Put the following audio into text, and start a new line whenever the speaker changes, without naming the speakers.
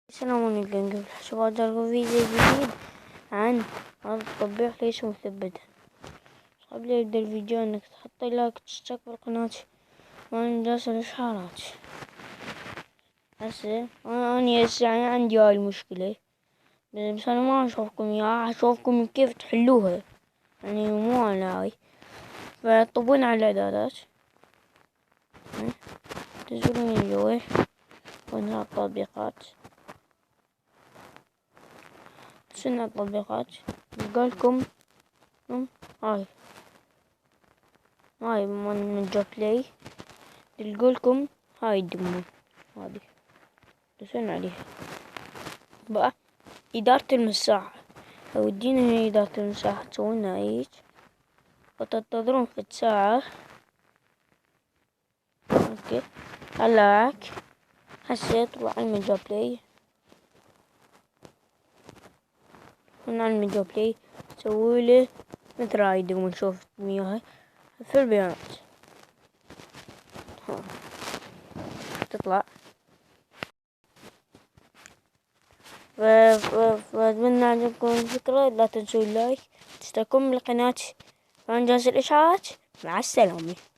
السلام عليكم، كيف الحشرات؟ جربوا فيديو جديد عن هذا التطبيق ليش مثبتا. قبل يبدأ الفيديو انك تحط لايك وتشترك بالقناة وان جالس الاشعارات. هسه اني يعني عندي هاي المشكلة، بس انا ما اشوفكم اياها، اشوفكم كيف تحلوها، يعني مو انا هاي. فتطبون على الاعدادات، تنزلون من جوا وهنا التطبيقات، تسنى التطبيقات يلقالكم هاي من جا بلاي، تلقولكم هاي الدمى هذي تدوسون عليها. بقى إدارة المساحة، ودينا هنا إدارة المساحة، تسوونها هيج وتنتظرون في ساعة. اوكي هلاك هسه طلع الميجا بلاي، من على الميجا بلاي تسويله مثل هاي الدمى نشوف وياها في البيانات تطلع. فأتمنى عجبكم الفكرة، لا تنسوا اللايك، تشتركون بالقناة وفعل جرس الإشعارات. مع السلامة.